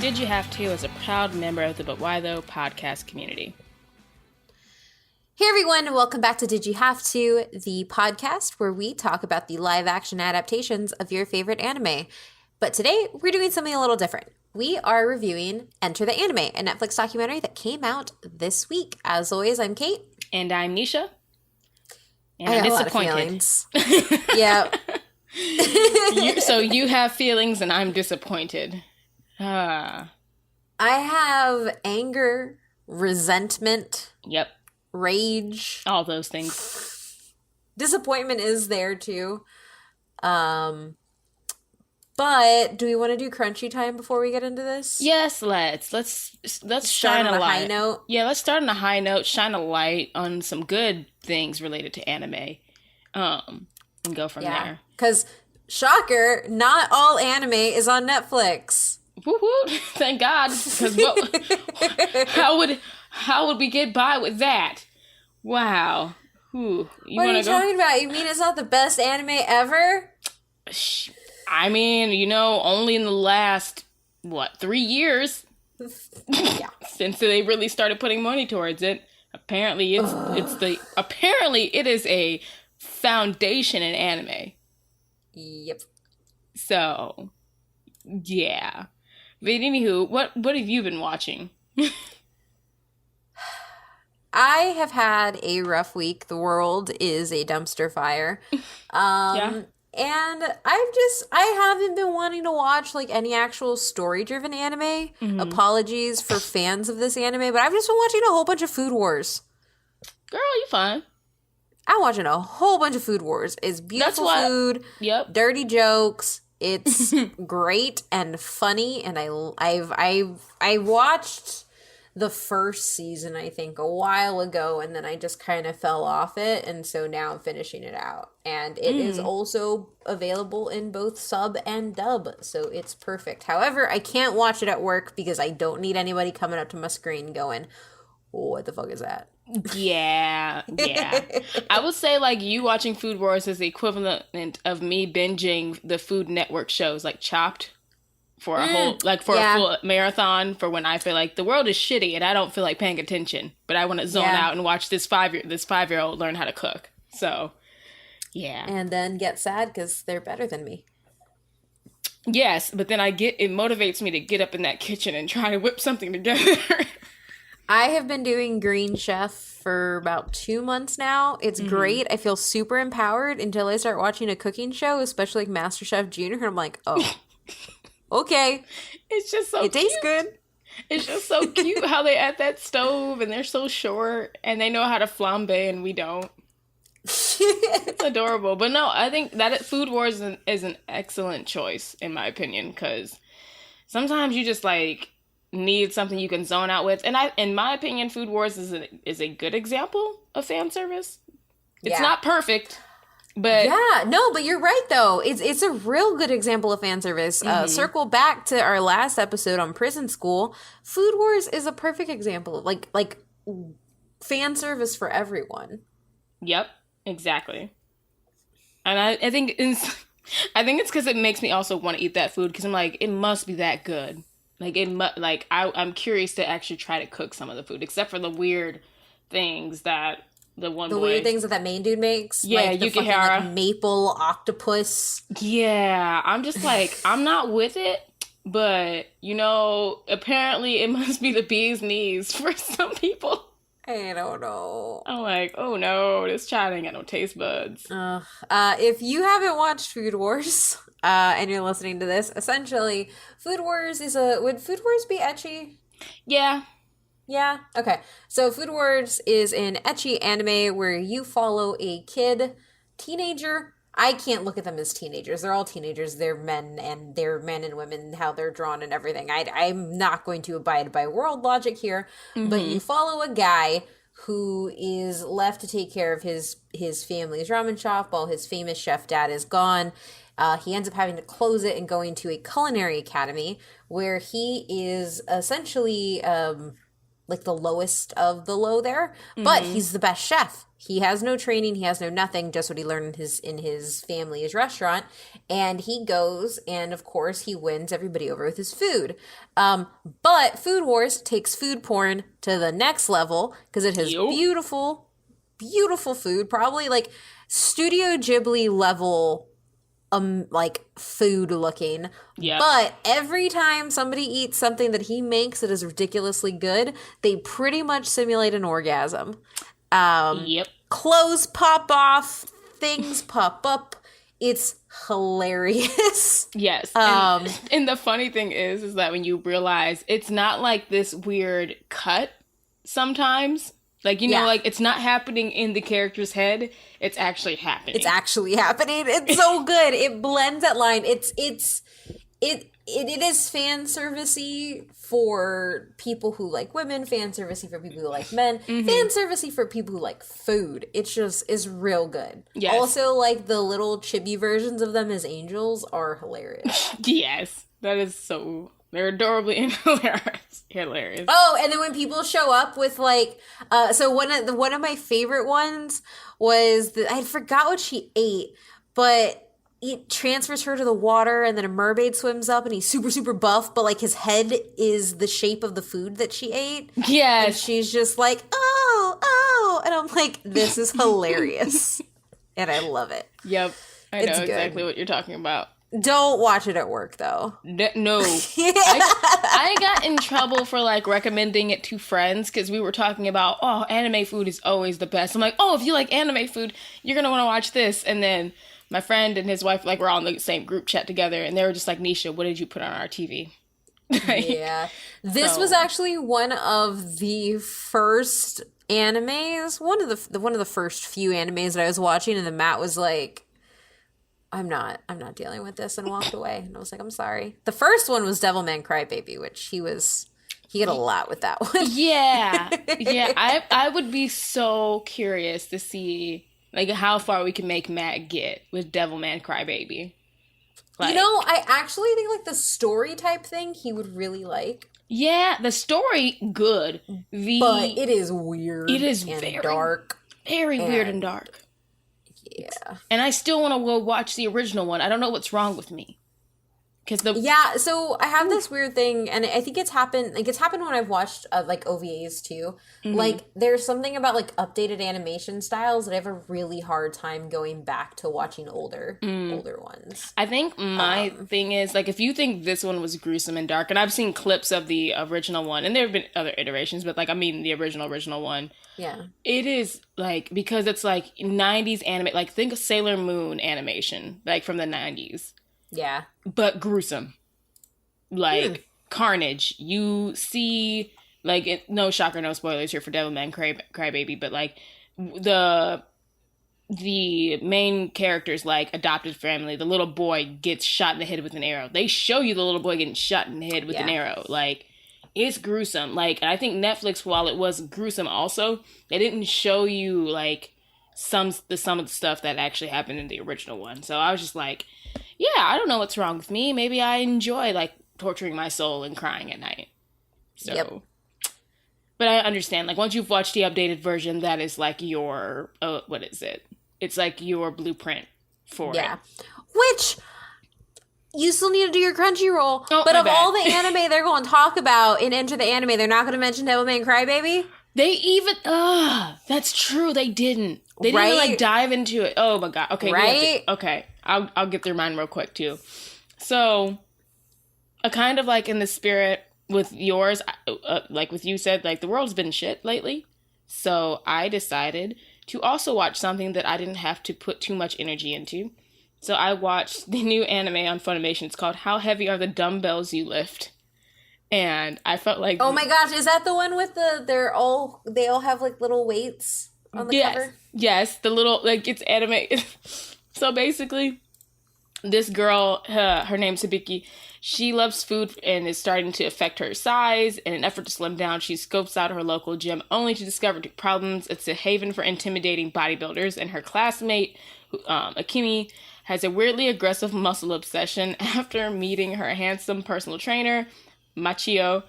Did You Have To is a proud member of the But Why Though podcast community. Hey everyone, and welcome back to Did You Have To, the podcast where we talk about the live-action adaptations of your favorite anime. But today, we're doing something a little different. We are reviewing Enter the Anime, a Netflix documentary that came out this week. As always, I'm Kate. And I'm Nisha. And I'm disappointed. Yeah. So you have feelings and I'm disappointed. I have anger, resentment. Yep. Rage. All those things. Disappointment is there too. But do we want to do crunchy time before we get into this? Yes, let's shine a light. High note. Yeah, let's start on a high note, shine a light on some good things related to anime. And go from there. Because, shocker, not all anime is on Netflix. Woo-hoo, thank God. Because how would we get by with that? Wow. Ooh, what are you talking about? You mean it's not the best anime ever? I mean, only in the last, 3 years? Yeah. Since they really started putting money towards it. Apparently it is a foundation in anime. Yep. So, yeah. But anywho, what have you been watching? I have had a rough week. The world is a dumpster fire. Yeah. And I haven't been wanting to watch any actual story-driven anime. Mm-hmm. Apologies for fans of this anime, but I've just been watching a whole bunch of Food Wars. Girl, you fine. I'm watching a whole bunch of Food Wars. It's beautiful food, dirty jokes. It's great and funny, and I watched the first season, I think, a while ago, and then I just kind of fell off it, and so now I'm finishing it out. And it is also available in both sub and dub, so it's perfect. However, I can't watch it at work because I don't need anybody coming up to my screen going, oh, what the fuck is that? Yeah. I would say, you watching Food Wars is the equivalent of me binging the Food Network shows, like Chopped. For a whole, a full marathon for when I feel like the world is shitty and I don't feel like paying attention, but I want to zone out and watch this 5-year-old learn how to cook. So, yeah. And then get sad because they're better than me. Yes, but then it motivates me to get up in that kitchen and try to whip something together. I have been doing Green Chef for about 2 months now. It's great. I feel super empowered until I start watching a cooking show, especially MasterChef Junior. And I'm like, oh. Okay. It's just so cute. It tastes good. It's just so cute how they at that stove and they're so short and they know how to flambe and we don't. It's adorable. But no, I think that Food Wars is an excellent choice in my opinion, because sometimes you just need something you can zone out with. And in my opinion, Food Wars is a good example of fan service. It's not perfect. But but you're right though. It's a real good example of fan service. Circle back to our last episode on Prison School. Food Wars is a perfect example of like fan service for everyone. Yep, exactly. And I think it's because it makes me also want to eat that food because I'm like, it must be that good. I'm curious to actually try to cook some of the food, except for the weird things that. Weird things that main dude makes. Yeah, like the Yukihara. Fucking, maple octopus. Yeah, I'm just I'm not with it. But, apparently it must be the bee's knees for some people. I don't know. I'm like, oh no, this child ain't got no taste buds. If you haven't watched Food Wars, and you're listening to this, essentially, Food Wars would Food Wars be ecchi? Yeah. Yeah? Okay. So Food Wars is an ecchi anime where you follow a teenager. I can't look at them as teenagers. They're all teenagers. They're men and women, how they're drawn and everything. I'm not going to abide by world logic here, but you follow a guy who is left to take care of his family's ramen shop while his famous chef dad is gone. He ends up having to close it and going to a culinary academy where he is essentially like the lowest of the low there, but he's the best chef. He has no training, he has no nothing, just what he learned in his family's restaurant, and he goes and of course he wins everybody over with his food. But Food Wars takes food porn to the next level because it has beautiful, beautiful food, probably like Studio Ghibli level like food looking. Yep. But every time somebody eats something that he makes that is ridiculously good, they pretty much simulate an orgasm. Clothes pop off, things pop up. It's hilarious. Yes. And the funny thing is that when you realize it's not like this weird cut sometimes. Like, you know, like, it's not happening in the character's head. It's actually happening. It's actually happening. It's so good. It blends that line. It is fan servicey for people who like women, fan servicey for people who like men, fan servicey for people who like food. It just is real good. Yes. Also, like, the little chibi versions of them as angels are hilarious. Yes. That is so... They're adorably and hilarious. Oh, and then when people show up with like, so one of my favorite ones was I forgot what she ate, but it transfers her to the water, and then a mermaid swims up, and he's super super buff, but like his head is the shape of the food that she ate. Yes, and she's just like, oh, and I'm like, this is hilarious, and I love it. Yep, I know exactly what you're talking about. Don't watch it at work, though. No. I got in trouble for, like, recommending it to friends because we were talking about, oh, anime food is always the best. I'm like, oh, if you like anime food, you're going to want to watch this. And then my friend and his wife, like, we're all in the same group chat together, and they were just like, Nisha, what did you put on our TV? Yeah. This was actually one of the first animes, one of the first few animes that I was watching, and then Matt was like, I'm not dealing with this, and walked away. And I was like, I'm sorry. The first one was Devilman Crybaby, which he got a lot with that one. Yeah. Yeah. I would be so curious to see like how far we can make Matt get with Devilman Crybaby. Like, you know, I actually think like the story type thing he would really like. Yeah, the story good. But it is weird. It is and very dark. Very weird and dark. Yeah. And I still want to go watch the original one. I don't know what's wrong with me. Yeah, so I have this weird thing, and I think it's happened when I've watched like OVAs too. Like, there's something about like updated animation styles that I have a really hard time going back to watching older ones. I think my thing is, like, if you think this one was gruesome and dark, and I've seen clips of the original one, and there have been other iterations, but like, I mean the original one. Yeah. It is, like, because it's like 90s anime, like, think of Sailor Moon animation, like, from the 90s. Yeah. But gruesome. Like, carnage. You see, like, no shocker, no spoilers here for Devilman Crybaby, but, like, the main character's, like, adopted family, the little boy gets shot in the head with an arrow. They show you the little boy getting shot in the head with an arrow. Like, it's gruesome. Like, I think Netflix, while it was gruesome also, they didn't show you, like, some of the stuff that actually happened in the original one. So I was just like, yeah, I don't know what's wrong with me. Maybe I enjoy, like, torturing my soul and crying at night. So, But I understand, like, once you've watched the updated version, that is, like, your, what is it? It's, like, your blueprint for it. Which, you still need to do your Crunchyroll. Oh, but of all the anime they're going to talk about in Enter the Anime, they're not going to mention Devilman Crybaby? They even, that's true, they didn't. They didn't even, like, dive into it. Oh, my God. Okay. Right? Okay. I'll get through mine real quick, too. So, kind of, like, in the spirit with yours, like with you said, like, the world's been shit lately. So, I decided to also watch something that I didn't have to put too much energy into. So, I watched the new anime on Funimation. It's called How Heavy Are the Dumbbells You Lift? And I felt like... Oh, my gosh. Is that the one with they all have, like, little weights on the cover? Yes. The little, like, it's anime... So basically, this girl, her name's Hibiki, she loves food and is starting to affect her size. In an effort to slim down, she scopes out her local gym only to discover two problems. It's a haven for intimidating bodybuilders, and her classmate, Akimi, has a weirdly aggressive muscle obsession after meeting her handsome personal trainer, Machio.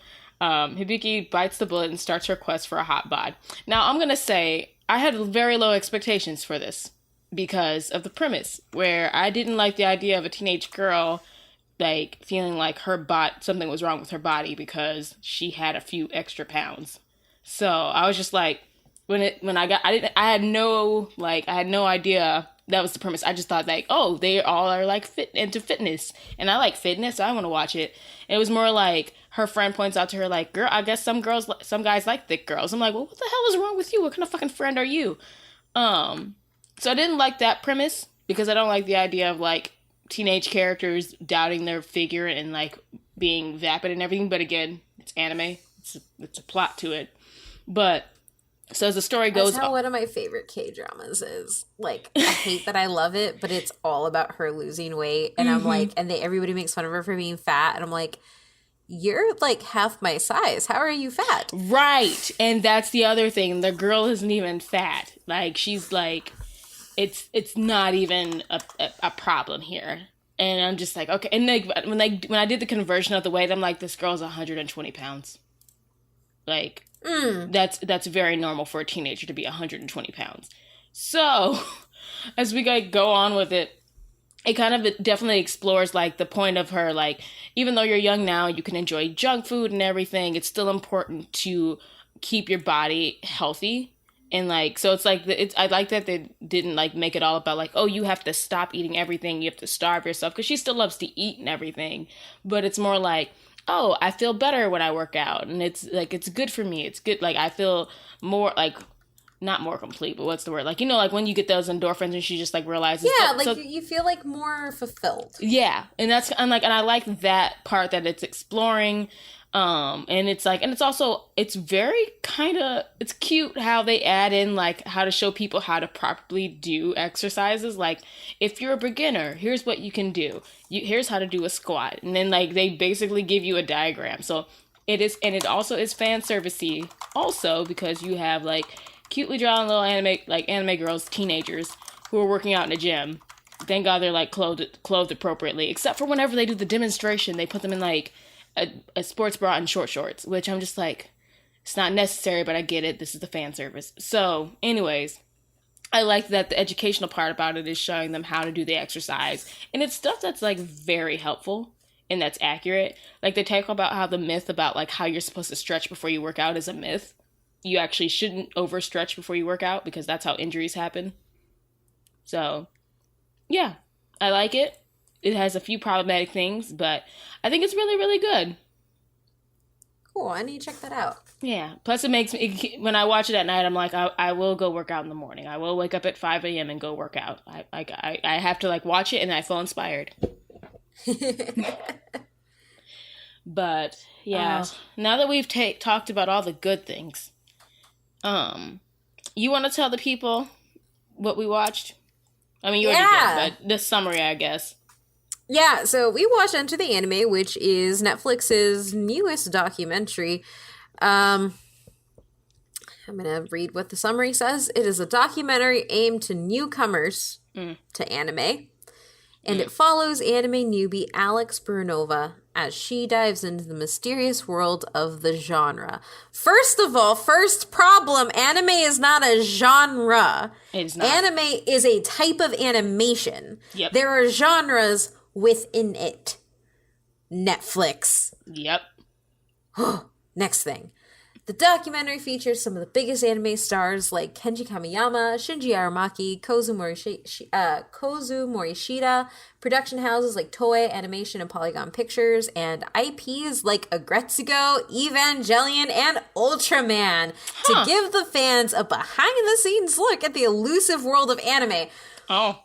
Hibiki bites the bullet and starts her quest for a hot bod. Now, I'm going to say I had very low expectations for this because of the premise, where I didn't like the idea of a teenage girl like feeling like something was wrong with her body because she had a few extra pounds. So I was just like, I had no idea that was the premise. I just thought like, oh, they all are like into fitness, and I like fitness, so I want to watch it. And it was more like her friend points out to her like, girl, I guess some guys like thick girls. I'm like, well, what the hell is wrong with you? What kind of fucking friend are you? So I didn't like that premise because I don't like the idea of like teenage characters doubting their figure and like being vapid and everything. But again, it's anime. It's a plot to it. But so as the story goes, that's how one of my favorite K-dramas is. Like, I hate that I love it, but it's all about her losing weight, and I'm like, and everybody makes fun of her for being fat, and I'm like, you're like half my size. How are you fat? Right, and that's the other thing. The girl isn't even fat. Like, she's like, it's not even a problem here. And I'm just like, okay. And like when I did the conversion of the weight, I'm like, this girl's 120 pounds. Like. That's very normal for a teenager to be 120 pounds. So, as we go on with it, it definitely explores like the point of her, like, even though you're young now, you can enjoy junk food and everything. It's still important to keep your body healthy. And like, so it's like, I like that they didn't like make it all about like, oh, you have to stop eating everything. You have to starve yourself, because she still loves to eat and everything. But it's more like, oh, I feel better when I work out, and it's like, it's good for me. It's good. Like, I feel more like, not more complete, but what's the word? Like, you know, like when you get those endorphins and she just like realizes. Yeah, like so, you feel like more fulfilled. Yeah. And and I like that part that it's exploring. And it's like, and it's also, it's very it's cute how they add in like how to show people how to properly do exercises. Like, if you're a beginner, here's what you can do. Here's how to do a squat. And then like they basically give you a diagram. So it is, and it also is fan servicey also, because you have like cutely drawn little anime girls, teenagers who are working out in a gym. Thank God they're like clothed appropriately, except for whenever they do the demonstration, they put them in like a sports bra and short shorts, which I'm just like, it's not necessary, but I get it. This is the fan service. So anyways, I like that the educational part about it is showing them how to do the exercise. And it's stuff that's like very helpful and that's accurate. Like they talk about how the myth about like how you're supposed to stretch before you work out is a myth. You actually shouldn't overstretch before you work out, because that's how injuries happen. So yeah, I like it. It has a few problematic things, but I think it's really, really good. Cool. I need to check that out. Yeah. Plus, it makes me, when I watch it at night, I'm like, I will go work out in the morning. I will wake up at 5 a.m. and go work out. I have to like watch it and I feel inspired. But yeah, now that we've talked about all the good things, you want to tell the people what we watched? I mean, you already did, but the summary, I guess. Yeah, so we watched Enter the Anime, which is Netflix's newest documentary. I'm going to read what the summary says. It is a documentary aimed to newcomers to anime, and it follows anime newbie Alex Burnova as she dives into the mysterious world of the genre. First of all, first problem, anime is not a genre. It's not. Anime is a type of animation. Yep. There are genres within it. Netflix. Yep. Next thing. The documentary features some of the biggest anime stars like Kenji Kamiyama, Shinji Aramaki, Kozu Morishita, production houses like Toei Animation and Polygon Pictures, and IPs like Agretsuko, Evangelion, and Ultraman to give the fans a behind-the-scenes look at the elusive world of anime. Oh.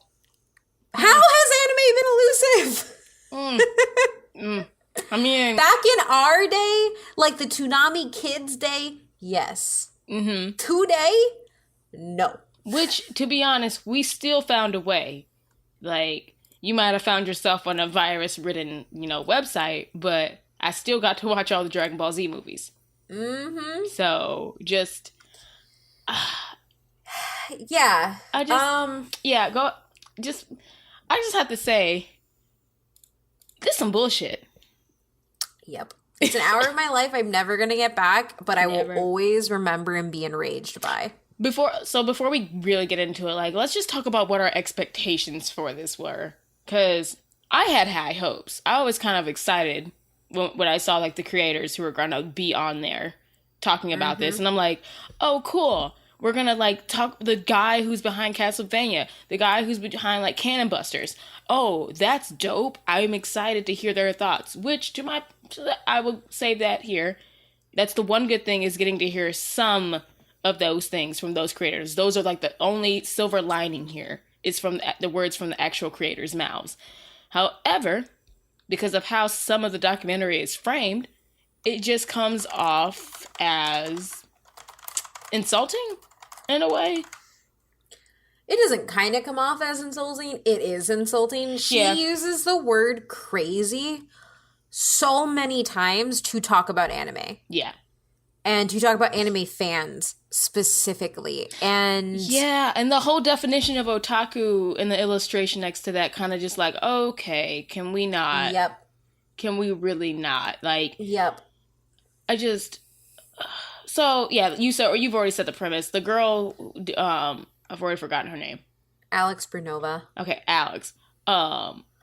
How has anime been elusive? I mean, back in our day, like the Toonami Kids day, yes. Mm-hmm. Today, no. Which, to be honest, we still found a way. Like, you might have found yourself on a virus-ridden, website, but I still got to watch all the Dragon Ball Z movies. Mm-hmm. So, just... yeah. I just have to say, this is some bullshit. Yep. It's an hour of my life I'm never going to get back, but I will always remember and be enraged by. Before we really get into it, like, let's just talk about what our expectations for this were. Because I had high hopes. I was kind of excited when I saw, like, the creators who were going to be on there talking about this. And I'm like, oh, cool. We're going to, like, talk the guy who's behind Castlevania, the guy who's behind, like, Cannon Busters. Oh, that's dope. I'm excited to hear their thoughts, which I will say that here. That's the one good thing, is getting to hear some of those things from those creators. Those are, like, the only silver lining here is from the words from the actual creators' mouths. However, because of how some of the documentary is framed, it just comes off as insulting in a way. It doesn't kind of come off as insulting. It is insulting. She uses the word crazy so many times to talk about anime. Yeah. And to talk about anime fans specifically. And yeah, and the whole definition of otaku in the illustration next to that kind of just like, okay, can we not? Yep. Can we really not? Like, yep. I just... So, yeah, you've already said the premise. The girl, I've already forgotten her name. Alex Brunova. Okay, Alex.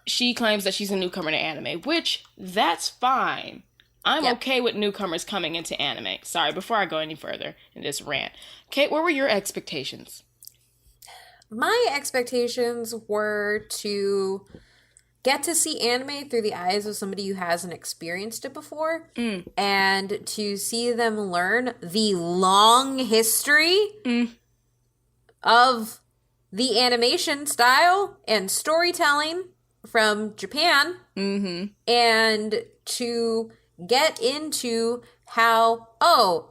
She claims that she's a newcomer to anime, which, that's fine. I'm okay with newcomers coming into anime. Sorry, before I go any further in this rant. Kate, what were your expectations? My expectations were to get to see anime through the eyes of somebody who hasn't experienced it before, and to see them learn the long history of the animation style and storytelling from Japan, and to get into how,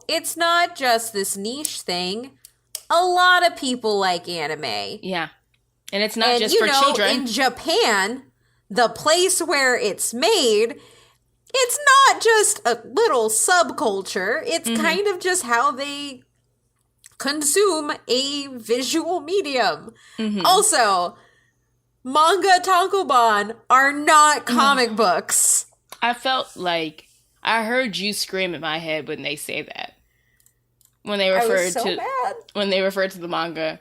it's not just this niche thing. A lot of people like anime. Yeah. And it's not just for children. In Japan, the place where it's made, it's not just a little subculture. It's kind of just how they consume a visual medium. Also, manga tankobon are not comic books. I felt like I heard you scream in my head when they say that. When they referred when they referred to the manga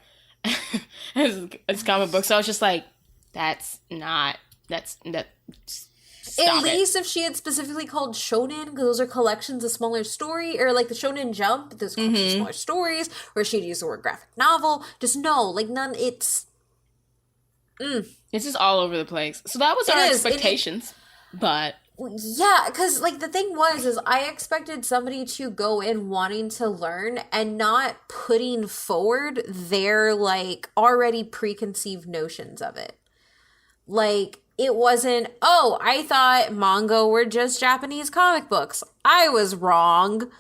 as comic books. So I was just like, stop At least if she had specifically called shonen, because those are collections of smaller story, or like the Shonen Jump, those collections of smaller stories, or she'd use the word graphic novel. Just no, like none, it's just all over the place. So that was our expectations. But yeah, because like the thing is I expected somebody to go in wanting to learn and not putting forward their like already preconceived notions of it. Like, it wasn't, I thought manga were just Japanese comic books. I was wrong.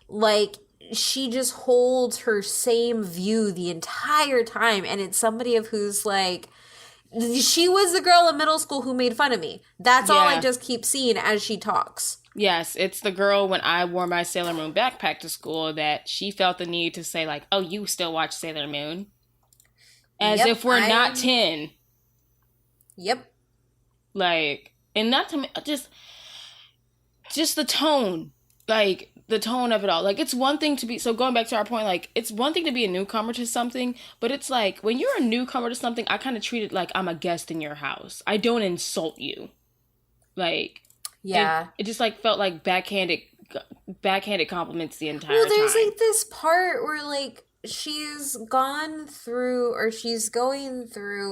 Like, she just holds her same view the entire time, and it's somebody of who's like, she was the girl in middle school who made fun of me. That's all I just keep seeing as she talks. Yes, it's the girl when I wore my Sailor Moon backpack to school that she felt the need to say like, oh, you still watch Sailor Moon? As if we're not 10. Yep. Like, and not to just the tone. Like, the tone of it all. Like, it's one thing to be, so going back to our point, like, it's one thing to be a newcomer to something, but it's like, when you're a newcomer to something, I kind of treat it like I'm a guest in your house. I don't insult you. Like, it just, like, felt like backhanded compliments the entire time. Well, there's, like, this part where, like, she's going through,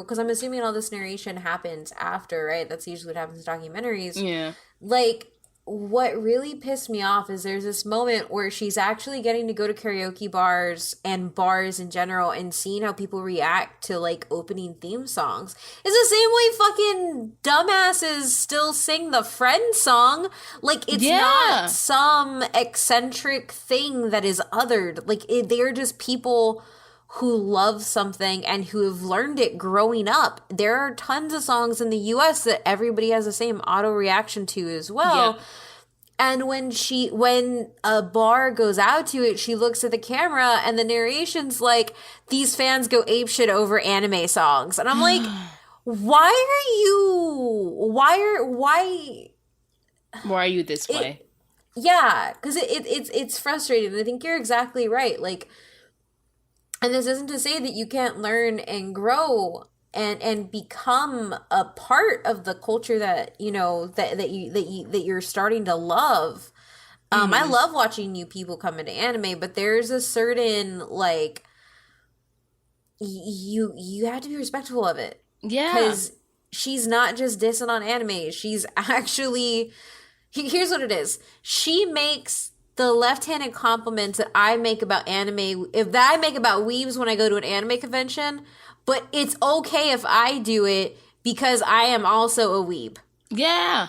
because I'm assuming all this narration happens after, right? That's usually what happens in documentaries. Yeah. Like, what really pissed me off is there's this moment where she's actually getting to go to karaoke bars and bars in general and seeing how people react to, like, opening theme songs. It's the same way fucking dumbasses still sing the Friend song. Like, it's not some eccentric thing that is othered. Like, they're just people who love something and who have learned it growing up. There are tons of songs in the US that everybody has the same auto reaction to as well. Yeah. And when a bar goes out to it, she looks at the camera and the narration's like, these fans go apeshit over anime songs. And I'm like, why are you this way? Yeah, because it's frustrating. And I think you're exactly right. Like, and this isn't to say that you can't learn and grow and become a part of the culture that you know that you're starting to love. I love watching new people come into anime, but there's a certain like you have to be respectful of it. Yeah. Because she's not just dissing on anime. She's actually here's what it is. She makes the left-handed compliments that I make about anime, if that I make about weebs when I go to an anime convention, but it's okay if I do it because I am also a weeb. Yeah.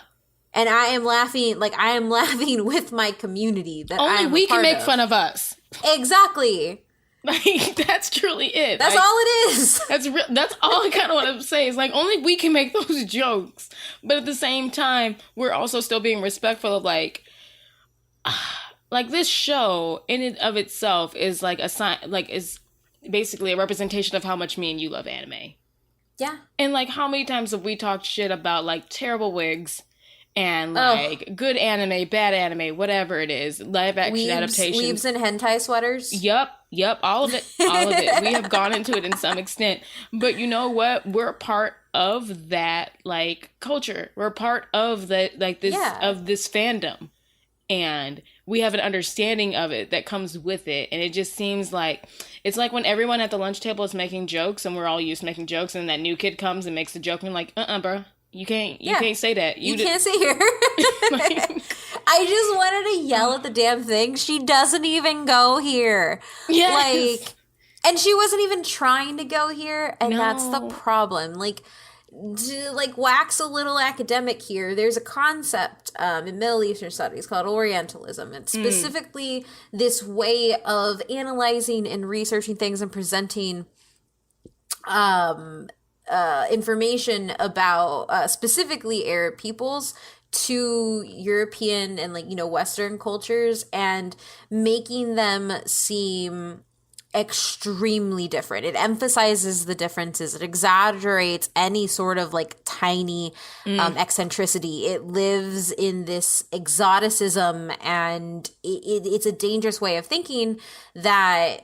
And I am laughing with my community that only we can make fun of us. Exactly. Like, that's truly it. That's like, all it is. That's all I kind of want to say. Is like, only we can make those jokes. But at the same time, we're also still being respectful of like this show in and of itself is like a sign, like is basically a representation of how much me and you love anime. Yeah. And like, how many times have we talked shit about like terrible wigs and like good anime, bad anime, whatever it is, live action adaptations, weebs and hentai sweaters. Yep, all of it. We have gone into it in some extent, but you know what? We're part of that like culture. We're part of the like this of this fandom, and we have an understanding of it that comes with it. And it just seems like it's like when everyone at the lunch table is making jokes, and we're all used to making jokes, and that new kid comes and makes a joke, and we're like, bro. You can't say that. You can't sit here. I just wanted to yell at the damn thing. She doesn't even go here. Yes. Like, and she wasn't even trying to go here, and that's the problem. Like, to like wax a little academic here, there's a concept in Middle Eastern studies called Orientalism. It's specifically this way of analyzing and researching things and presenting information about specifically Arab peoples to European and like, you know, Western cultures, and making them seem extremely different. It emphasizes the differences. It exaggerates any sort of like tiny eccentricity. It lives in this exoticism, and it's a dangerous way of thinking that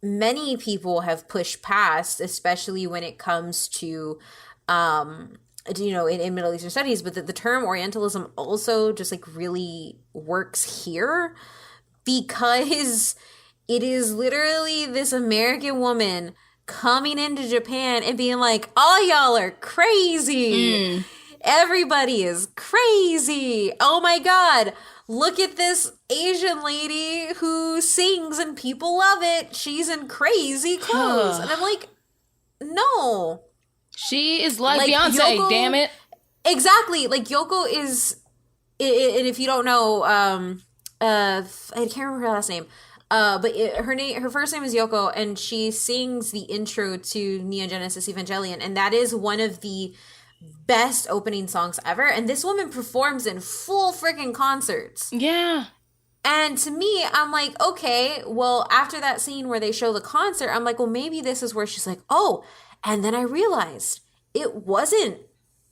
many people have pushed past, especially when it comes to, you know, in Middle Eastern studies. But the term Orientalism also just like really works here because it is literally this American woman coming into Japan and being like, all y'all are crazy. Everybody is crazy. Oh my God. Look at this Asian lady who sings and people love it. She's in crazy clothes. And I'm like, no. She is like Beyonce, Yoko, damn it. Exactly. Like, Yoko is, and if you don't know, I can't remember her last name. But her first name is Yoko, and she sings the intro to Neon Genesis Evangelion, and that is one of the best opening songs ever. And this woman performs in full freaking concerts. Yeah. And to me, I'm like, okay, well, after that scene where they show the concert, I'm like, well, maybe this is where she's like, oh, and then I realized it wasn't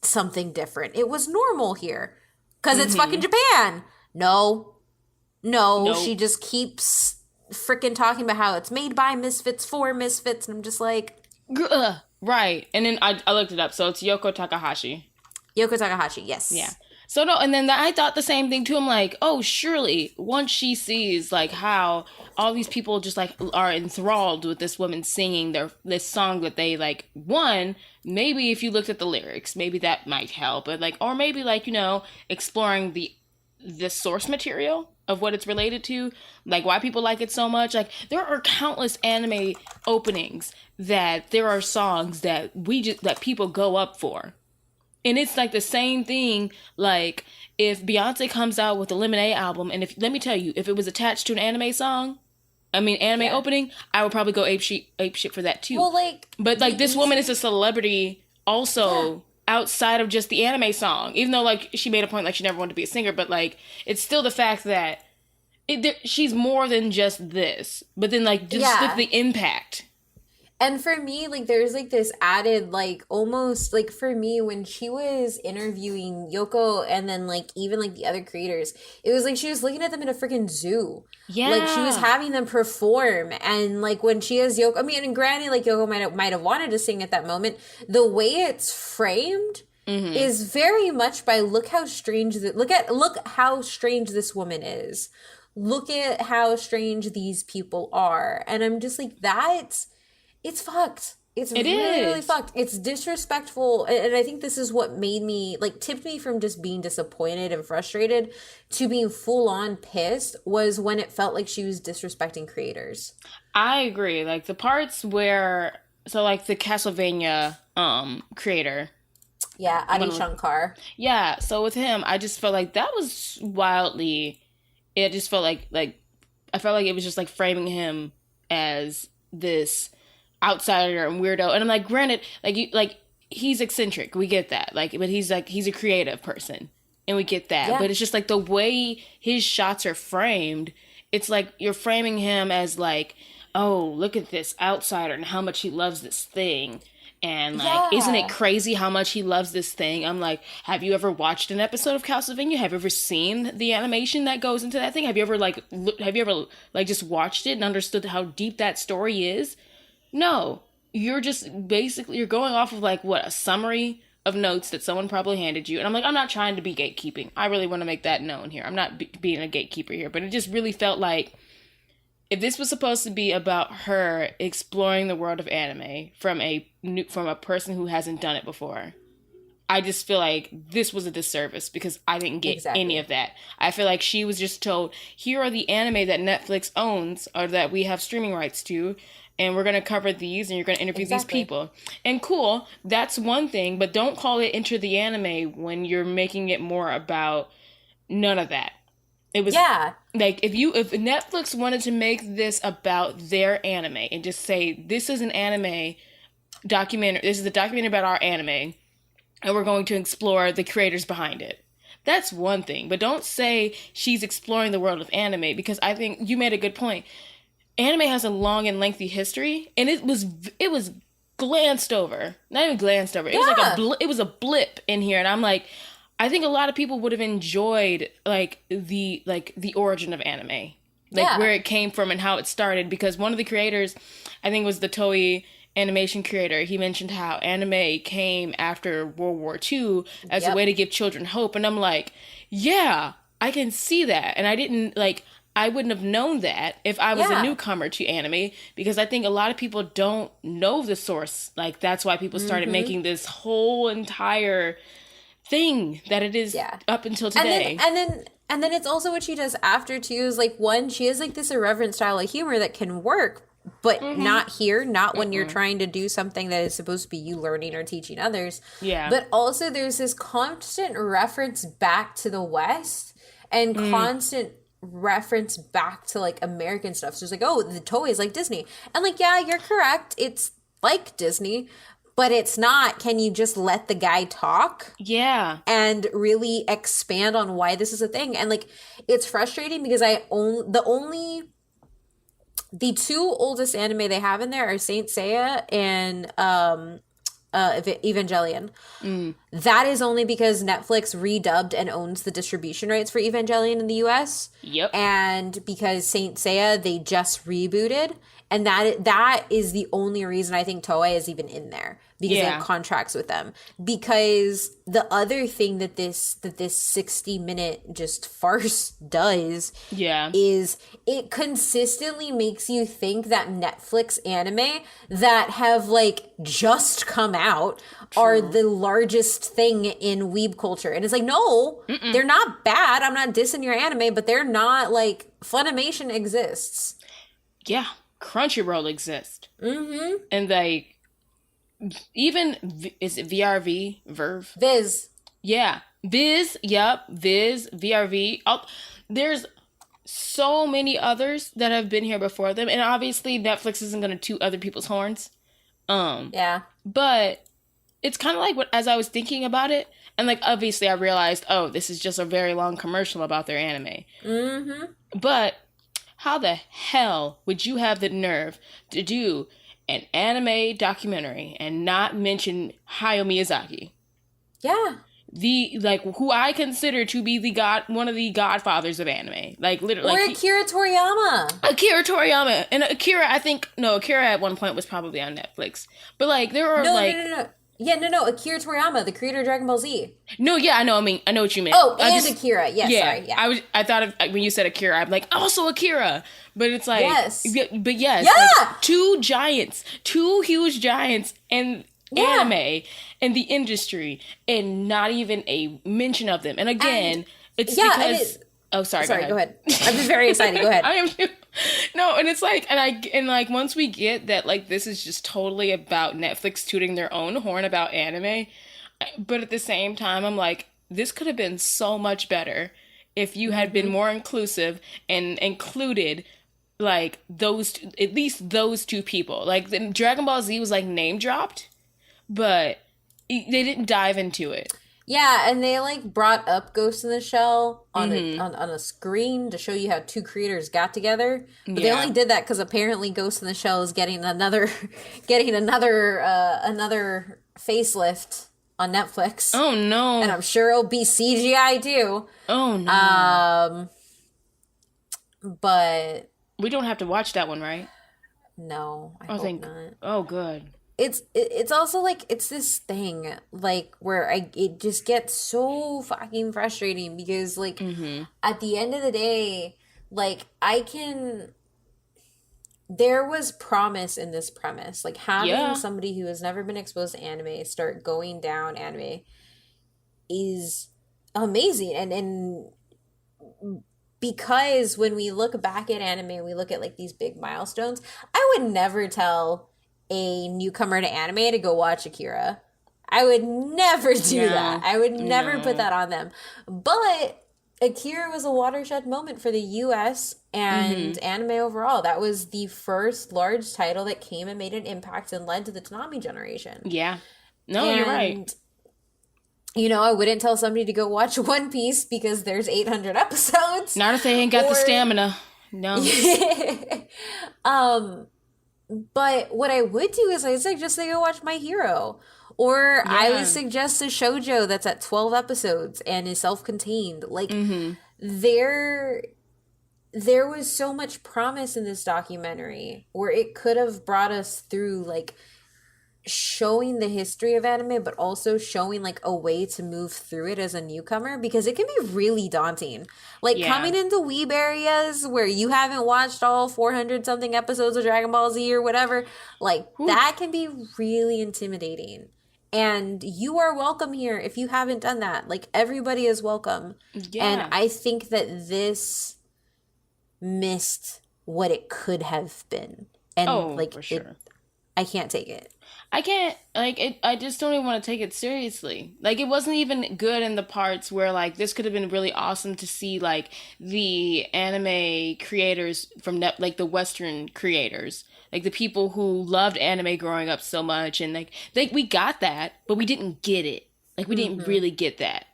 something different. It was normal here because it's fucking Japan. No, she just keeps freaking talking about how it's made by misfits for misfits, and I'm just like, right. And then I looked it up, so it's Yoko Takahashi. Yoko Takahashi, yes. Yeah. So no, and then I thought the same thing too. I'm like, oh, surely once she sees like how all these people just like are enthralled with this woman singing this song that they like, one, maybe if you looked at the lyrics, maybe that might help, but like, or maybe like, you know, exploring the source material of what it's related to, like why people like it so much. Like, there are countless anime openings that there are songs that that people go up for. And it's like the same thing, like if Beyonce comes out with a Lemonade album, and let me tell you, if it was attached to an anime song, anime opening, I would probably go ape shit for that too. Well, but like this woman is a celebrity also outside of just the anime song, even though like she made a point like she never wanted to be a singer, but like it's still the fact that she's more than just this. But then like just look at the impact. And for me, like, there's like this added, like, almost like for me, when she was interviewing Yoko and then like even like the other creators, it was like she was looking at them in a freaking zoo. Yeah. Like she was having them perform. And like when she has Yoko, I mean, and granted, like Yoko might have wanted to sing at that moment, the way it's framed is very much by look how strange look how strange this woman is. Look at how strange these people are. And I'm just like, it's fucked. It's really fucked. It's disrespectful. And I think this is what made me, like, tipped me from just being disappointed and frustrated to being full on pissed, was when it felt like she was disrespecting creators. I agree. Like, the parts where, so like the Castlevania creator. Yeah, Adi Shankar. Yeah, so with him, I just felt like that was wildly, it just felt like I felt like it was just like framing him as this outsider and weirdo. And I'm like, granted, like he's eccentric, we get that, like, but he's a creative person and we get that. Yeah. But it's just like the way his shots are framed, it's like you're framing him as like, oh, look at this outsider and how much he loves this thing. And, like, isn't it crazy how much he loves this thing? I'm like, have you ever watched an episode of Castlevania? Have you ever seen the animation that goes into that thing? Have you ever just watched it and understood how deep that story is? No. You're just basically, you're going off of, like, what, a summary of notes that someone probably handed you. And I'm like, I'm not trying to be gatekeeping. I really want to make that known here. I'm not being a gatekeeper here. But it just really felt like, if this was supposed to be about her exploring the world of anime from a person who hasn't done it before, I just feel like this was a disservice because I didn't get any of that. I feel like she was just told, here are the anime that Netflix owns or that we have streaming rights to, and we're going to cover these and you're going to interview these people. And cool, that's one thing, but don't call it Enter the Anime when you're making it more about none of that. It was like if Netflix wanted to make this about their anime and just say, this is an anime documentary, this is a documentary about our anime, and we're going to explore the creators behind it. That's one thing, but don't say she's exploring the world of anime, because I think you made a good point. Anime has a long and lengthy history, and it was glanced over. Not even glanced over. It was like it was a blip in here, and I'm like, I think a lot of people would have enjoyed the origin of anime, where it came from and how it started. Because one of the creators, I think it was the Toei animation creator, he mentioned how anime came after World War II as a way to give children hope. And I'm like, yeah, I can see that. And I wouldn't have known that if I was a newcomer to anime, because I think a lot of people don't know the source. Like, that's why people started making this whole entire thing that it is up until today. And then it's also what she does after too, is like, one, she has like this irreverent style of humor that can work, but not here, not when you're trying to do something that is supposed to be you learning or teaching others. Yeah. But also there's this constant reference back to the West and constant reference back to like American stuff. So it's like, oh, the Toei is like Disney. And like, yeah, you're correct. It's like Disney, but it's not. Can you just let the guy talk? Yeah. And really expand on why this is a thing? And like, it's frustrating because the two oldest anime they have in there are Saint Seiya and Evangelion. That is only because Netflix redubbed and owns the distribution rights for Evangelion in the US. Yep. And because Saint Seiya, they just rebooted. And that is the only reason I think Toei is even in there, because they have contracts with them. Because the other thing that this 60-minute just farce does is it consistently makes you think that Netflix anime that have like just come out are the largest thing in weeb culture. And it's like, no, they're not bad. I'm not dissing your anime, but they're not like, Funimation exists. Yeah. Crunchyroll exists. And like, even, is it VRV? Verve? Viz. Yeah. Viz. Yep. Viz. VRV. There's so many others that have been here before them. And obviously Netflix isn't going to toot other people's horns. But it's kind of like as I was thinking about it, and like, obviously I realized, oh, this is just a very long commercial about their anime. But how the hell would you have the nerve to do an anime documentary and not mention Hayao Miyazaki. Yeah. Who I consider to be one of the godfathers of anime. Like, literally. Or Akira Toriyama. Akira Toriyama. And Akira at one point was probably on Netflix. But, like, there are, No. Yeah, no. Akira Toriyama, the creator of Dragon Ball Z. No, yeah, I know what you meant. Oh, and Akira. Yeah, sorry. Yeah. I thought of, when you said Akira, I'm like, also Akira. But it's like, yes. But yes. Yeah. Like, two huge giants and anime and the industry, and not even a mention of them. And again, it's because... Sorry, go ahead. I'm just very excited. Go ahead. I am too. No, and it's like, and like, once we get that, like, this is just totally about Netflix tooting their own horn about anime, but at the same time, I'm like, this could have been so much better if you had been more inclusive and included, like, at least those two people. Like, the Dragon Ball Z was, like, name dropped, but they didn't dive into it. Yeah, and they, like, brought up Ghost in the Shell on a screen to show you how two creators got together. But they only did that because apparently Ghost in the Shell is getting another facelift on Netflix. Oh, no. And I'm sure it'll be CGI, too. Oh, no. But... we don't have to watch that one, right? No, I hope not. Oh, good. It's also like, it's this thing, like, where it just gets so fucking frustrating because, like, at the end of the day, like, there was promise in this premise. Like, having somebody who has never been exposed to anime start going down anime is amazing. And because when we look back at anime, we look at, like, these big milestones, I would never tell a newcomer to anime to go watch Akira. I would never do that. I would never put that on them. But Akira was a watershed moment for the US and anime overall. That was the first large title that came and made an impact and led to the Toonami generation. Yeah. No, you're right. You know, I wouldn't tell somebody to go watch One Piece because there's 800 episodes. Not if they ain't got the stamina. No. But what I would do is I'd suggest they go watch My Hero. Or I would suggest a shoujo that's at 12 episodes and is self-contained. Like, there was so much promise in this documentary where it could have brought us through, like, showing the history of anime, but also showing, like, a way to move through it as a newcomer, because it can be really daunting. Like, coming into weeb areas where you haven't watched all 400 something episodes of Dragon Ball Z or whatever, like, that can be really intimidating. And you are welcome here if you haven't done that. Like, everybody is welcome. Yeah. And I think that this missed what it could have been. And, like, for sure. I can't take it. I can't, like, I just don't even want to take it seriously. Like, it wasn't even good in the parts where, like, this could have been really awesome to see, like, the anime creators from, like, the Western creators. Like, the people who loved anime growing up so much. And, like, we got that, but we didn't get it. Like, we didn't really get that.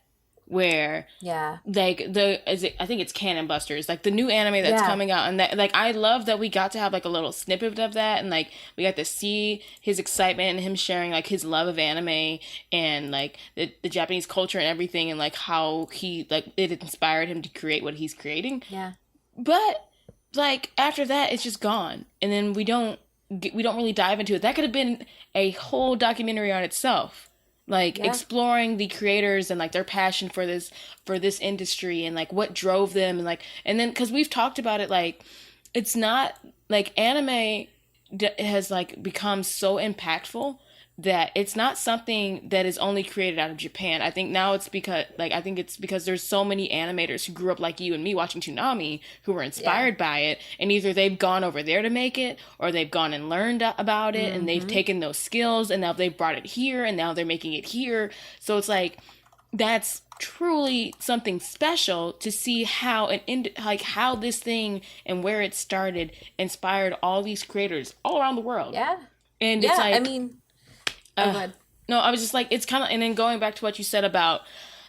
Where, like, I think it's Cannon Busters, like, the new anime that's coming out, and that, like, I love that we got to have, like, a little snippet of that, and, like, we got to see his excitement and him sharing, like, his love of anime, and, like, the Japanese culture and everything, and, like, how he, like, it inspired him to create what he's creating. Yeah. But, like, after that, it's just gone, and then we don't really dive into it. That could have been a whole documentary on itself. Like, exploring the creators and, like, their passion for this industry and, like, what drove them. And, like, and then, because we've talked about it, like, it's not, like, anime has, like, become so impactful that it's not something that is only created out of Japan. I think now it's because there's so many animators who grew up like you and me watching Toonami who were inspired by it, and either they've gone over there to make it, or they've gone and learned about it, and they've taken those skills, and now they've brought it here, and now they're making it here. So it's like, that's truly something special to see how how this thing and where it started inspired all these creators all around the world. Yeah. And it's like, I mean, no, I was just like, it's kind of, and then going back to what you said about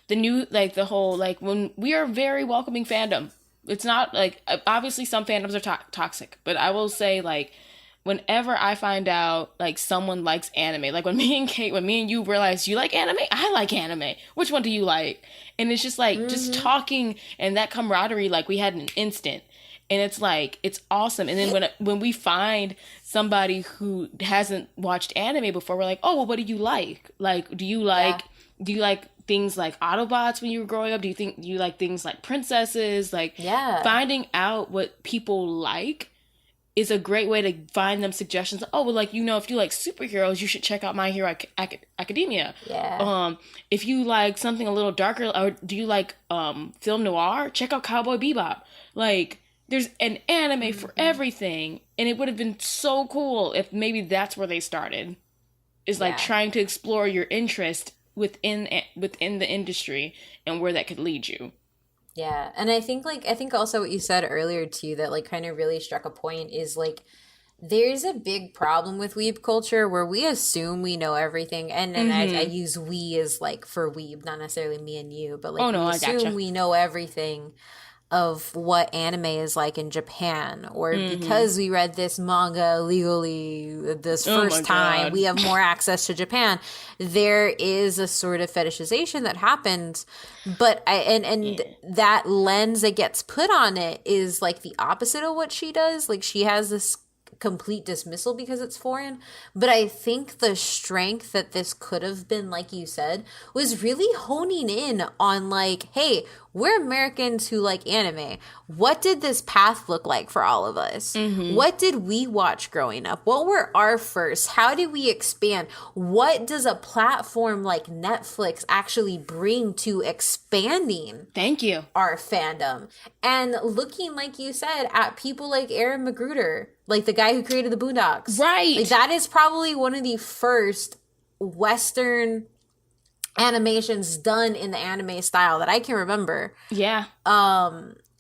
the new, like, the whole, like, when we are a very welcoming fandom. It's not, like, obviously some fandoms are toxic, but I will say, like, whenever I find out like someone likes anime, like when me and you realize you like anime, I like anime. Which one do you like? And it's just like just talking and that camaraderie, like we had an instant. And it's like it's awesome. And then when we find somebody who hasn't watched anime before, we're like, oh, well, what do you like? Like, do you like things like Autobots when you were growing up? Do you like things like princesses? Like, finding out what people like is a great way to find them suggestions. Oh, well, like, you know, if you like superheroes, you should check out My Hero Academia. Yeah. If you like something a little darker, or do you like film noir? Check out Cowboy Bebop. Like, there's an anime for everything, and it would have been so cool if maybe that's where they started. Is like trying to explore your interest within the industry and where that could lead you. Yeah, and I think also what you said earlier too that like kind of really struck a point is like there's a big problem with weeb culture where we assume we know everything, and I use we as like for weeb, not necessarily me and you, but like we assume we know everything of what anime is like in Japan, or because we read this manga legally this first time, we have more access to Japan. There is a sort of fetishization that happens, but that lens that gets put on it is like the opposite of what she does. Like she has this complete dismissal because it's foreign, but I think the strength that this could have been, like you said, was really honing in on like, hey, we're Americans who like anime. What did this path look like for all of us? What did we watch growing up? What were our firsts? How did we expand? What does a platform like Netflix actually bring to expanding our fandom? And looking, like you said, at people like Aaron Magruder, like the guy who created the Boondocks. Right. Like that is probably one of the first Western animations done in the anime style that I can remember. Yeah.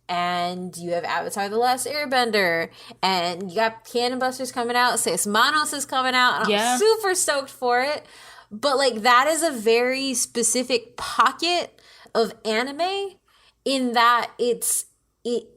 And you have Avatar: The Last Airbender, and you got Cannon Busters coming out. Seis Manos is coming out, and I'm super stoked for it. But like that is a very specific pocket of anime in that it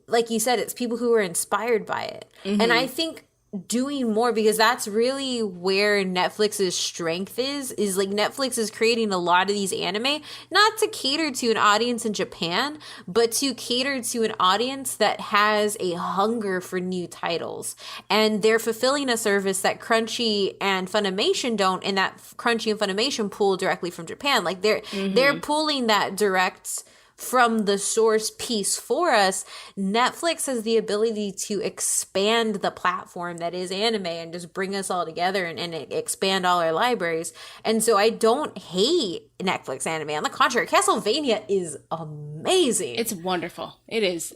like you said, it's people who are inspired by it. And I think doing more, because that's really where Netflix's strength is like Netflix is creating a lot of these anime not to cater to an audience in Japan, but to cater to an audience that has a hunger for new titles, and they're fulfilling a service that Crunchy and Funimation don't, and that Crunchy and Funimation pull directly from Japan. Like they're pulling that direct from the source piece for us. Netflix has the ability to expand the platform that is anime and just bring us all together and expand all our libraries. And so I don't hate Netflix anime. On the contrary, Castlevania is amazing. It's wonderful. It is.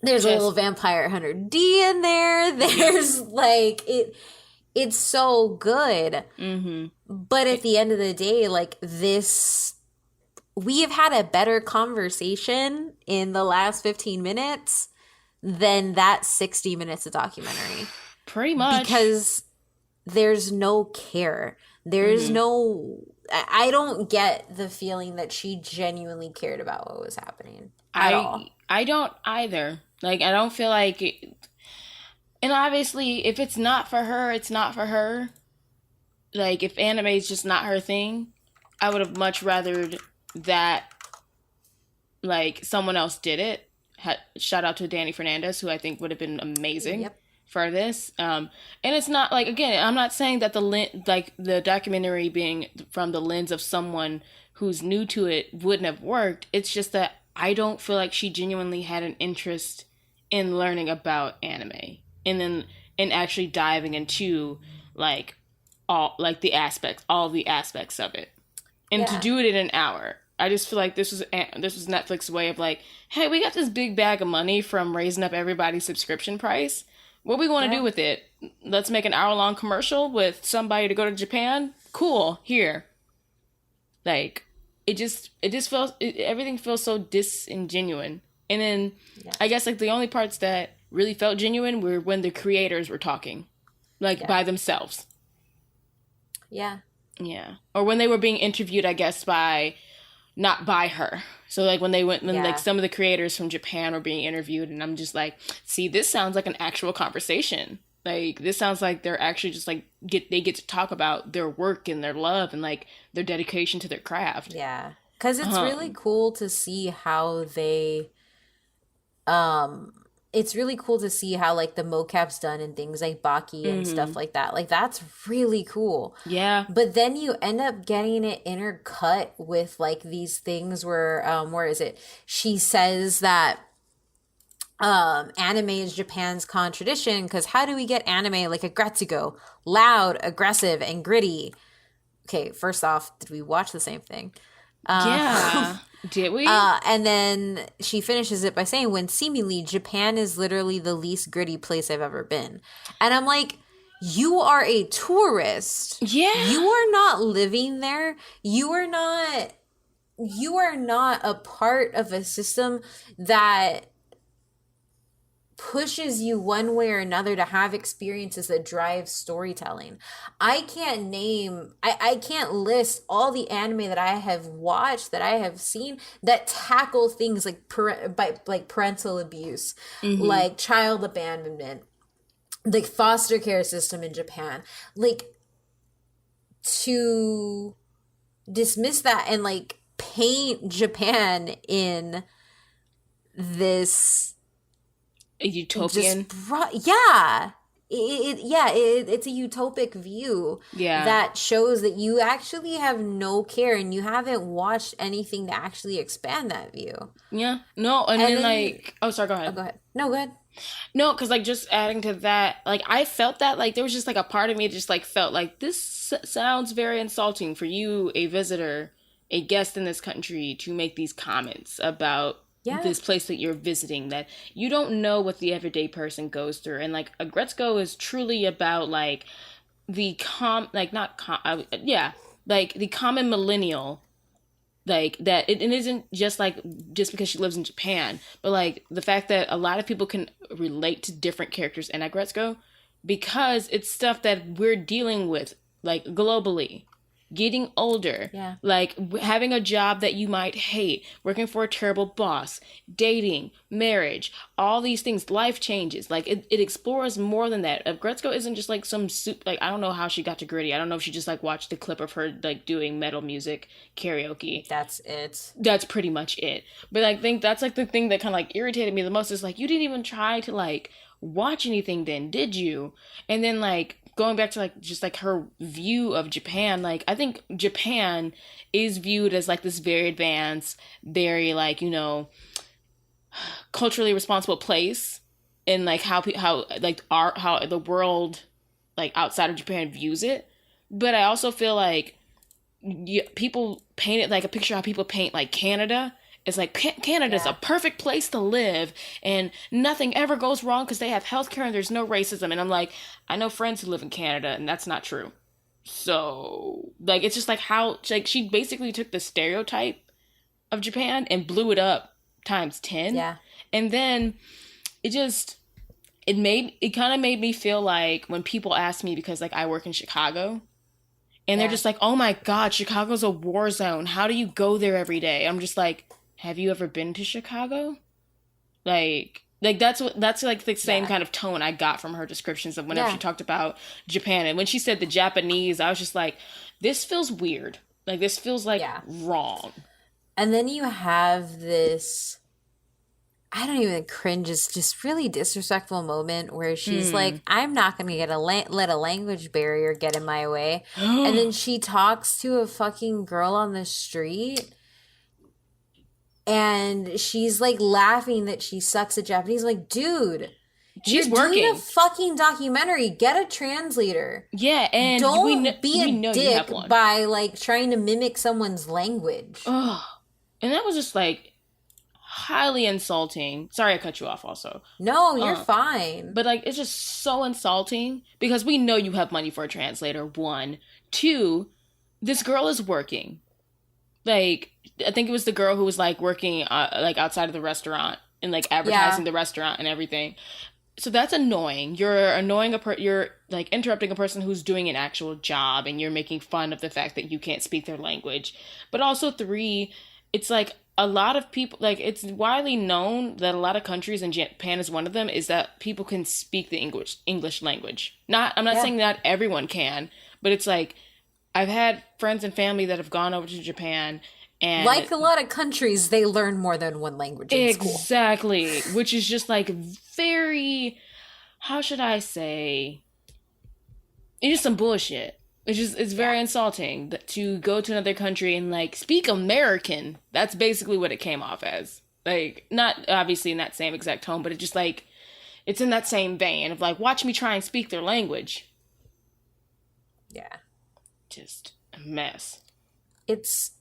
There's a little Vampire Hunter D in there. There's like it's so good. But at the end of the day, like we have had a better conversation in the last 15 minutes than that 60 minutes of documentary. Pretty much. Because there's no care. There's no... I don't get the feeling that she genuinely cared about what was happening at all. I don't either. Like, I don't feel like... And obviously, if it's not for her, it's not for her. Like, if anime is just not her thing, I would have much rather... that like someone else did it. Shout out to Danny Fernandez, who I think would have been amazing for this. And it's not like, again, I'm not saying that the documentary being from the lens of someone who's new to it wouldn't have worked. It's just that I don't feel like she genuinely had an interest in learning about anime and actually diving into all the aspects of it. And to do it in an hour. I just feel like this was Netflix's way of like, hey, we got this big bag of money from raising up everybody's subscription price. What we want to do with it? Let's make an hour-long commercial with somebody to go to Japan? Cool, here. Like, it just feels, everything feels so disingenuine. And then, I guess, like, the only parts that really felt genuine were when the creators were talking. Like, by themselves. Yeah. Yeah. Or when they were being interviewed, I guess, not by her. So like when like some of the creators from Japan were being interviewed, and I'm just like, see, this sounds like an actual conversation. Like, this sounds like they're actually just like they get to talk about their work and their love and like their dedication to their craft. Yeah. Because it's really cool to see how they um it's really cool to see how like the mocap's done and things like Baki and stuff like that. Like that's really cool. Yeah. But then you end up getting it intercut with like these things where is it? She says that anime is Japan's contradiction because how do we get anime like a Gretsugo? Loud, aggressive, and gritty. Okay, first off, did we watch the same thing? Yeah. Did we? And then she finishes it by saying, when seemingly Japan is literally the least gritty place I've ever been. And I'm like, you are a tourist. Yeah. You are not living there. You are not a part of a system that pushes you one way or another to have experiences that drive storytelling. I can't list all the anime that I have watched, that I have seen, that tackle things like parental abuse, like child abandonment, like foster care system in Japan. Like, to dismiss that and like paint Japan in this a utopian. It's a utopic view that shows that you actually have no care and you haven't watched anything to actually expand that view. Yeah. No, and then like... Oh, sorry, go ahead. Oh, go ahead. No, go ahead. No, because like just adding to that, like I felt that like there was just like a part of me that just like felt like this sounds very insulting for you, a visitor, a guest in this country, to make these comments about this place that you're visiting, that you don't know what the everyday person goes through. And like Agretzko is truly about like the the common millennial, like that it isn't just because she lives in Japan, but like the fact that a lot of people can relate to different characters in Agretzko because it's stuff that we're dealing with like globally. Getting older, like having a job that you might hate, working for a terrible boss, dating, marriage, all these things, life changes. Like it explores more than that. Gretzko isn't just like some soup. Like I don't know how she got to Gritty. I don't know if she just like watched the clip of her like doing metal music karaoke. That's it. That's pretty much it. But I think that's like the thing that kind of like irritated me the most is like you didn't even try to like watch anything then, did you? And then like going back to like just like her view of Japan, like I think Japan is viewed as like this very advanced, very like, you know, culturally responsible place, and like how the world like outside of Japan views it. But I also feel like people paint it like a picture how people paint like Canada. It's like Canada's a perfect place to live and nothing ever goes wrong because they have healthcare and there's no racism. And I'm like, I know friends who live in Canada and that's not true. So like, it's just like how like she basically took the stereotype of Japan and blew it up times 10. Yeah. And then it kind of made me feel like when people ask me, because like I work in Chicago, and they're just like, oh my God, Chicago's a war zone. How do you go there every day? I'm just like, have you ever been to Chicago? Like that's like the same kind of tone I got from her descriptions of whenever she talked about Japan. And when she said the Japanese, I was just like, this feels weird. Like this feels like wrong. And then you have this, I don't even cringe, it's just really disrespectful moment where she's like, I'm not going to let a language barrier get in my way. And then she talks to a fucking girl on the street and she's like laughing that she sucks at Japanese. I'm like, dude, she's you're doing a fucking documentary. Get a translator. Yeah, and don't be a dick by like trying to mimic someone's language. Ugh. And that was just like highly insulting. Sorry I cut you off also. No, you're fine. But like it's just so insulting because we know you have money for a translator, 1. 2, this girl is working. Like I think it was the girl who was like working like outside of the restaurant and like advertising the restaurant and everything. So that's annoying. You're annoying you're like interrupting a person who's doing an actual job and you're making fun of the fact that you can't speak their language. But also 3, it's like a lot of people, like, it's widely known that a lot of countries, and Japan is one of them, is that people can speak the English language. I'm not saying not everyone can, but it's like, I've had friends and family that have gone over to Japan, and like a lot of countries, they learn more than one language in school. Exactly, which is just like very, how should I say, it's just some bullshit. It's very insulting to go to another country and like speak American. That's basically what it came off as. Like, not obviously in that same exact tone, but it just like, it's in that same vein of like, watch me try and speak their language. Yeah. Just a mess. It's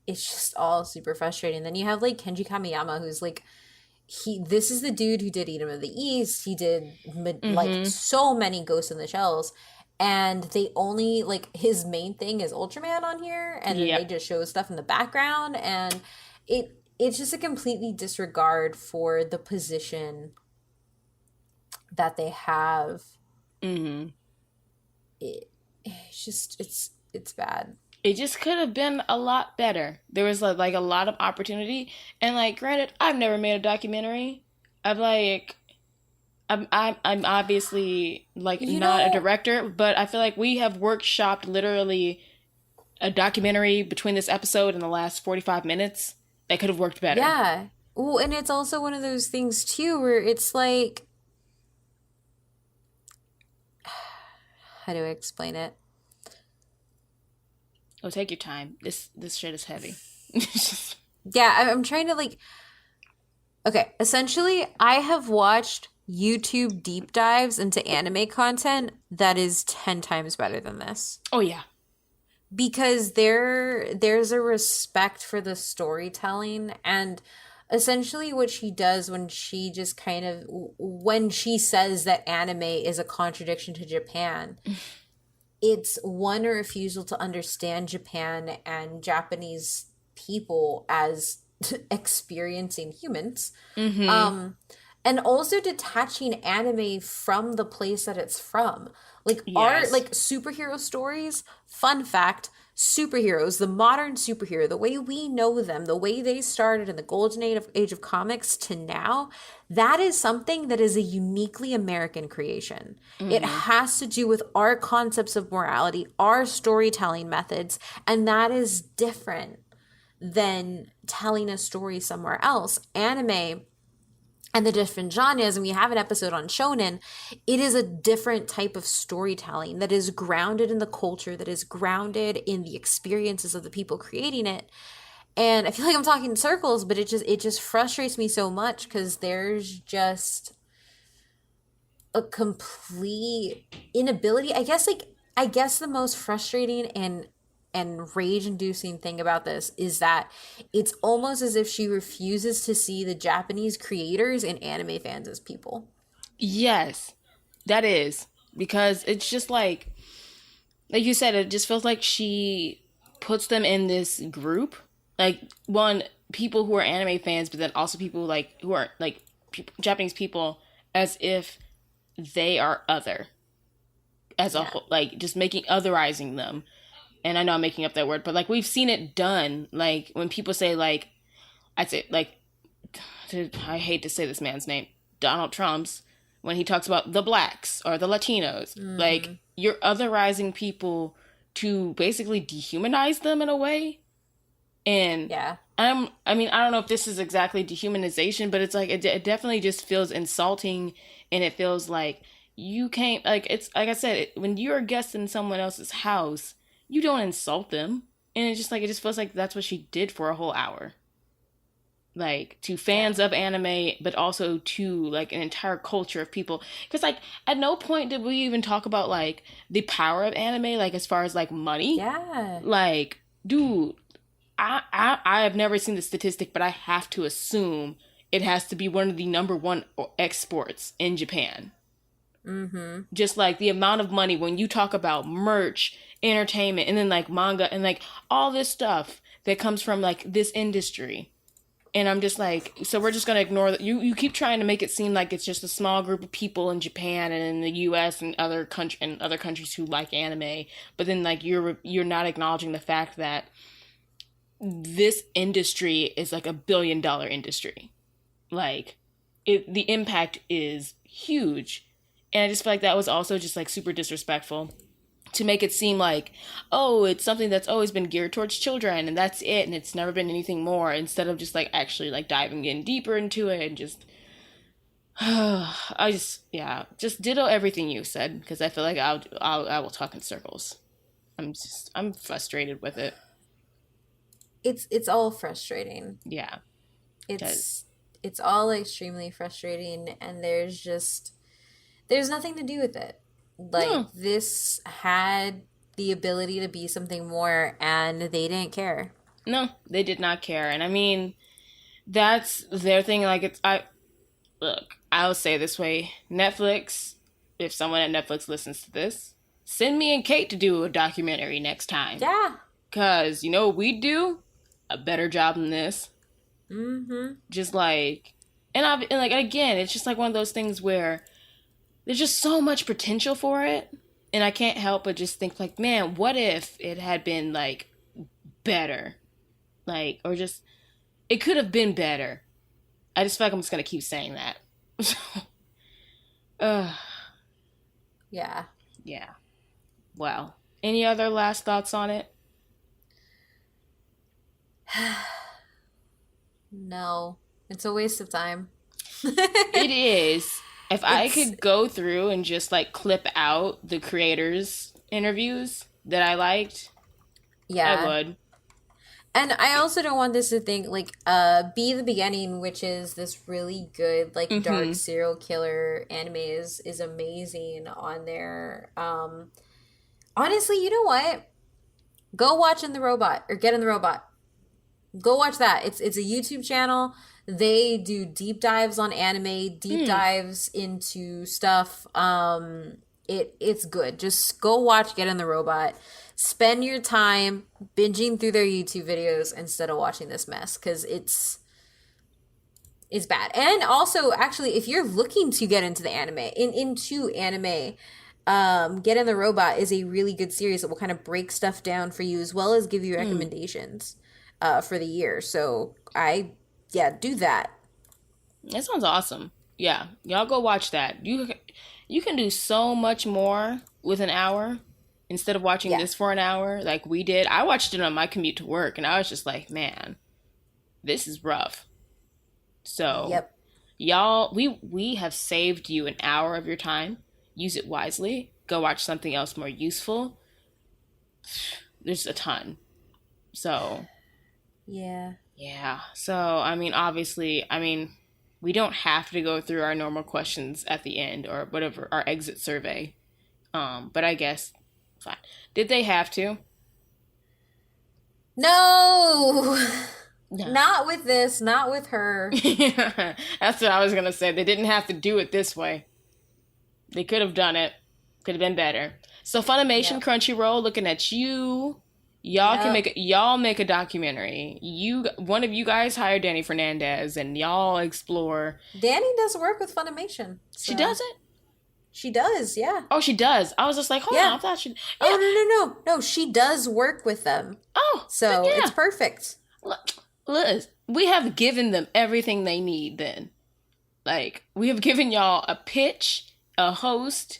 just all super frustrating. Then you have like Kenji Kamiyama, who's like, this is the dude who did Edom of the East. He did like so many Ghost in the Shells. And they only, like, his main thing is Ultraman on here, and then they just show stuff in the background, and it's just a completely disregard for the position that they have. Mm-hmm. It's bad. It just could have been a lot better. There was like a lot of opportunity, and like, granted, I've never made a documentary. I'm obviously like not a director, but I feel like we have workshopped literally a documentary between this episode and the last 45 minutes that could have worked better. Yeah. Well, and it's also one of those things too where it's like, how do I explain it? Oh, take your time. This shit is heavy. Yeah, I'm trying to like. Okay, essentially, I have watched YouTube deep dives into anime content that is 10 times better than this. Oh yeah. Because there's a respect for the storytelling, and essentially what she does when she just kind of, when she says that anime is a contradiction to Japan, it's one, a refusal to understand Japan and Japanese people as experiencing humans. Mm-hmm. And also detaching anime from the place that it's from. Like, art, like superhero stories, fun fact, superheroes, the modern superhero, the way we know them, the way they started in the golden age of comics to now, that is something that is a uniquely American creation. Mm-hmm. It has to do with our concepts of morality, our storytelling methods, and that is different than telling a story somewhere else. Anime and the different genres, and we have an episode on shonen, it is a different type of storytelling that is grounded in the culture, that is grounded in the experiences of the people creating it. And I feel like I'm talking in circles, but it just frustrates me so much because there's just a complete inability. I guess the most frustrating and rage-inducing thing about this is that it's almost as if she refuses to see the Japanese creators and anime fans as people. Yes, that is. Because it's just like you said, it just feels like she puts them in this group. Like, one, people who are anime fans, but then also people like who are like Japanese people, as if they are other. As a whole, like, just otherizing them. And I know I'm making up that word, but like, we've seen it done. Like, when people say like, I'd say like, I hate to say this man's name, Donald Trump's, when he talks about the blacks or the Latinos, like, you're otherizing people to basically dehumanize them in a way. And I don't know if this is exactly dehumanization, but it's like, it definitely just feels insulting, and it feels like you can't, like, it's like I said, when you're a guest in someone else's house, you don't insult them. And it's just like, it just feels like that's what she did for a whole hour. Like, to fans of anime, but also to like an entire culture of people. Because like, at no point did we even talk about like the power of anime, like as far as like money. Yeah. Like, dude, I have never seen the statistic, but I have to assume it has to be one of the number one exports in Japan. Mm-hmm. Just like the amount of money when you talk about merch, entertainment, and then like manga and like all this stuff that comes from like this industry. And I'm just like, so we're just gonna ignore that. You keep trying to make it seem like it's just a small group of people in Japan and in the US and other countries who like anime, but then like you're not acknowledging the fact that this industry is like $1 billion industry. Like, the impact is huge. And I just feel like that was also just like super disrespectful to make it seem like, oh, it's something that's always been geared towards children and that's it, and it's never been anything more, instead of just like actually like diving in deeper into it and just just ditto everything you said, because I feel like I will talk in circles. I'm frustrated with it. It's all frustrating. Yeah. It's all extremely frustrating, and there's nothing to do with it. Like, no. This had the ability to be something more, and they didn't care. No, they did not care. And I mean, that's their thing. Like, I'll say it this way. Netflix, if someone at Netflix listens to this, send me and Kate to do a documentary next time. Yeah. Because, you know what we'd do? A better job than this. Mm-hmm. Just like, and like, again, it's just like one of those things where there's just so much potential for it, and I can't help but just think like, man, what if it had been like better, like, or just it could have been better. I just feel like I'm just gonna keep saying that. Yeah. Well, any other last thoughts on it? No, it's a waste of time. It is. If I could go through and just like clip out the creators' interviews that I liked, I would. And I also don't want this to think like Be the Beginning, which is this really good like dark serial killer anime is amazing on there. Honestly, you know what? Go watch In the Robot or Get in the Robot. Go watch that. It's a YouTube channel. They do deep dives on anime, deep dives into stuff. It's good. Just go watch Get in the Robot. Spend your time binging through their YouTube videos instead of watching this mess, because it's bad. And also, actually, if you're looking to get into the anime, into anime, Get in the Robot is a really good series that will kind of break stuff down for you as well as give you recommendations for the year. So do that. That sounds awesome. Yeah, y'all go watch that. You can do so much more with an hour instead of watching this for an hour like we did. I watched it on my commute to work, and I was just like, man, this is rough. So, y'all, we have saved you an hour of your time. Use it wisely. Go watch something else more useful. There's a ton. So, yeah. So, I mean, obviously, we don't have to go through our normal questions at the end or whatever, our exit survey. But I guess, fine. Did they have to? No. Not with this. Not with her. That's what I was going to say. They didn't have to do it this way. They could have done it. Could have been better. So Funimation, Crunchyroll, looking at you. Y'all can make a documentary. One of you guys hire Danny Fernandez, and y'all explore. Danny does work with Funimation. So. She doesn't. She does, yeah. Oh, she does. I was just like, hold on, I thought she. Yeah. Oh no! She does work with them. Oh, so it's perfect. Liz, we have given them everything they need. Then, like, we have given y'all a pitch, a host.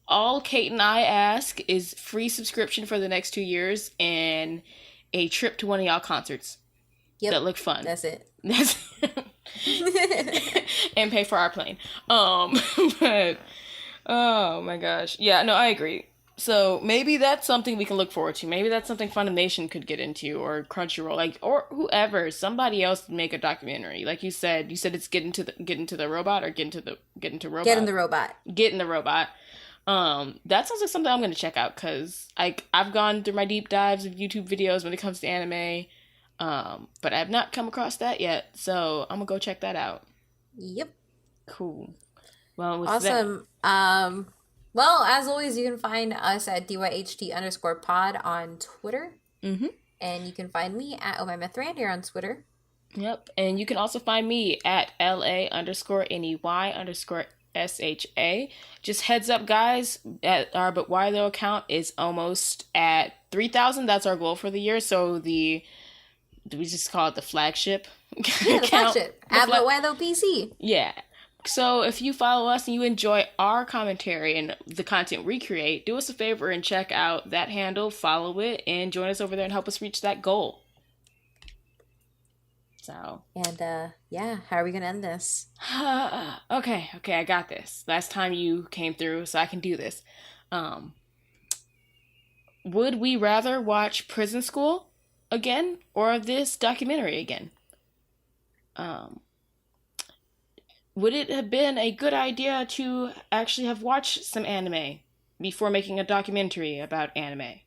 All Kate and I ask is free subscription for the next 2 years and a trip to one of y'all concerts. Yep. That look fun. That's it. And pay for our plane. But oh my gosh. Yeah, no, I agree. So maybe that's something we can look forward to. Maybe that's something Funimation could get into, or Crunchyroll, like, or whoever. Somebody else make a documentary. Like you said it's get into the robot, or get into robot. Get in the robot. Get in the robot. That sounds like something I'm going to check out, because I've gone through my deep dives of YouTube videos when it comes to anime, but I have not come across that yet, so I'm going to go check that out. Yep. Cool. Well, awesome. Well, as always, you can find us at DYHT_pod on Twitter. Mm-hmm. And you can find me at OhMyMythRand here on Twitter. Yep. And you can also find me at LA_NEY_SHA. Just heads up, guys, our But Why Though account is almost at 3,000. That's our goal for the year. So the do we just call it the flagship? Yeah, the flagship. PC. Yeah. So if you follow us and you enjoy our commentary and the content we create, do us a favor and check out that handle, follow it, and join us over there and help us reach that goal. So. And, how are we going to end this? Okay, I got this. Last time you came through, so I can do this. Would we rather watch Prison School again or this documentary again? Would it have been a good idea to actually have watched some anime before making a documentary about anime?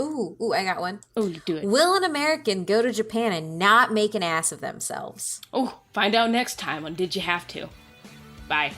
Ooh, I got one. Oh, you do it. Will an American go to Japan and not make an ass of themselves? Oh, find out next time on Did You Have To? Bye.